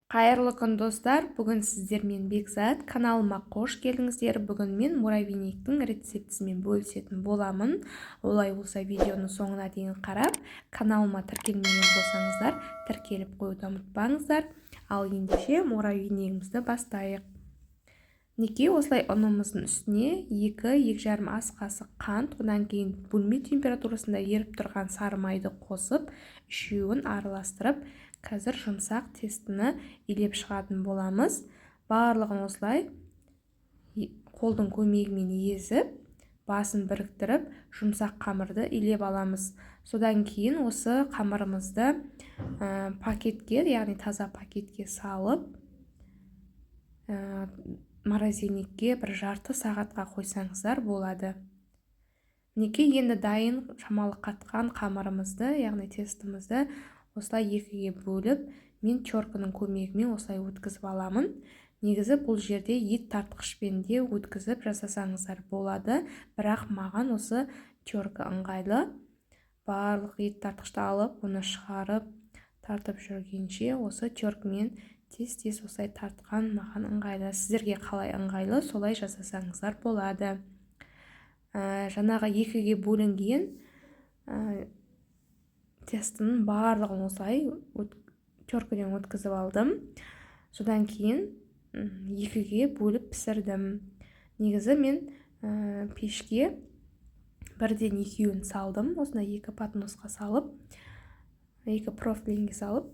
Қайырлы күн достар, бүгін сіздермен Бекзат, каналыма қош келдіңіздер. Бүгін мен муравейниктің рецептісімен бөлісетін боламын. Олай болса видеоны соңына дейін қарап, каналыма тіркелмеген болсаңыздар, тіркеліп қоюды ұмытпаңыздар. Ал ендеше муравейнигімізді бастайық. Мінекей осылай ұнымыздың үстіне 2-2,5 ас қасық қант, одан кейін бөлме температурасында еріп тұрған сары майды қосып, үшеуін араластырып, қазір жұмсақ тестіні илеп шығатын боламыз. Барлығын осылай қолдың көмегімен езіп, басын біріктіріп, жұмсақ қамырды илеп аламыз. Содан кейін осы қамырымызды пакетке, яғни таза пакетке салып, морозильникке бір жарты сағатқа қойсаңыздар болады. Мінекей енді дайын шамалы қатқан қамырымызды, яғни тестімізді осылай екіге бөліп, мен терканың көмегімен осылай өткізіп аламын. Негізі бұл жерде ет тартқышпен де өткізіп жасасаңыздар болады, бірақ маған осы терка ыңғайлы. Барлық ет тартқышты алып, оны шығарып, тартып жүргенше осы теркамен тез-тез осылай тартқан маған ыңғайлы. Сіздерге қалай ыңғайлы, солай жасасаңыздар болады. Жаңағы екіге бөлінген тестінің барлығын осылай теркаден өткізіп алдым. Содан кейін екіге бөліп пісірдім. Негізі мен пешке бірден екеуін салдым. Осында екі подносқа салып, екі противеньге салып,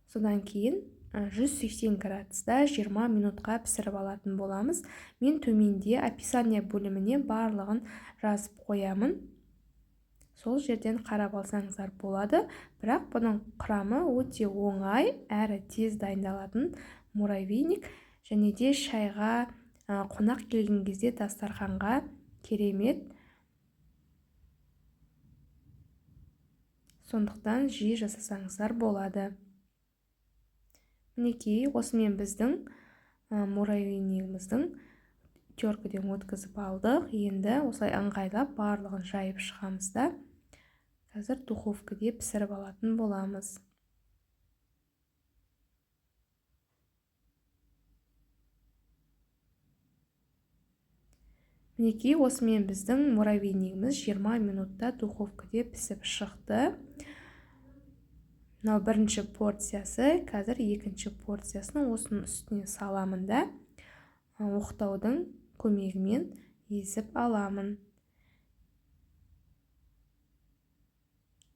содан кейін 180 градуста 20 минутқа пісіріп алатын боламыз. Мен төменде описание бөліміне барлығын жазып қоямын. Сол жерден қарап алсаңыздар болады. Бірақ бұның құрамы өте оңай, әрі тез дайындалатын муравейник, және де шайға, қонақ келген кезде дастарханға керемет. Сондықтан жиі жасасаңыздар болады. Мінекей, осымен біздің муравейнигіміздің теркаден өткізіп алдық. Енді осылай ыңғайлап барлығын жайып шығамыз да, қазір духовкада пісіріп алатын боламыз. Мінекей, осымен біздің муравейнигіміз 20 минутта духовкада пісіп шықты. Мынау бірінші порциясы, қазір екінші порциясını осының үстіне саламын да, оқтаудың көмегімен езіп аламын.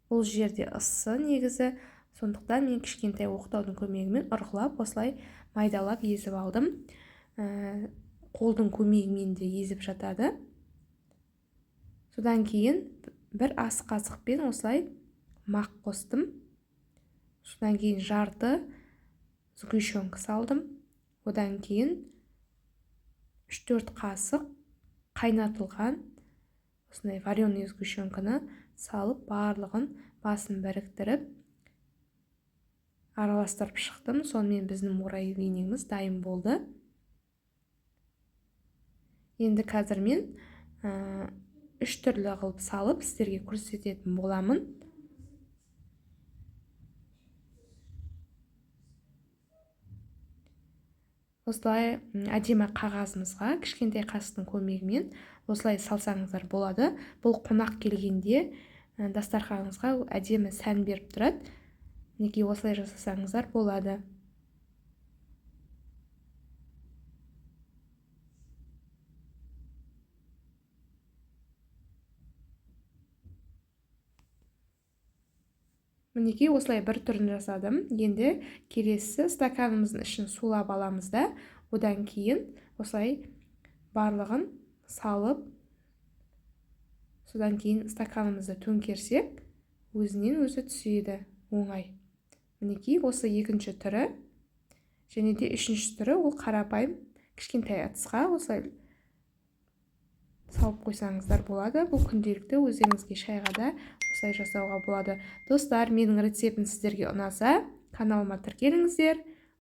Бұл жерде ыссы негізі, сондықтан мен кішкентай оқтаудың көмегімен ұрғылап, осылай майдалап езіп алдым. Қолдың көмегімен де езіп жатады. Содан кейін бір ас қасықпен осылай мақ қостым. Содан кейін жарты сгущенка салдым. Одан кейін 3-4 қасық қайнатылған осындай вареный сгущенканы салып, барлығын басын біріктіріп, араластырып шықтым. Сонымен біздің муравейнигіміз дайын болды. Енді қазір мен 3 түрлі қылып салып, сіздерге көрсететін боламын. Осылай әдемі қағазымызға кішкентай қасықтың көмегімен осылай салсаңыздар болады. Бұл қонақ келгенде дастарханыңызға әдемі сән беріп тұрады. Мінекей, осылай жасасаңыздар болады. Мінекей, осылай бір түрін жасадым. Енді келесі стаканымыздың ішін сулап аламыз да, одан кейін осылай барлығын салып, содан кейін стаканымызды төңкерсек, өзінен өзі түседі, оңай. Мінекей, осы екінші түрі, және де үшінші түрі, ол қарапайым кішкентай ыдысқа осылай салып қойсаңыздар болады. Бұл күнделікті өзіңізге шайға да осылай жасауға болады. Достар, менің рецептім сіздерге ұнаса, каналыма тіркеліңіздер.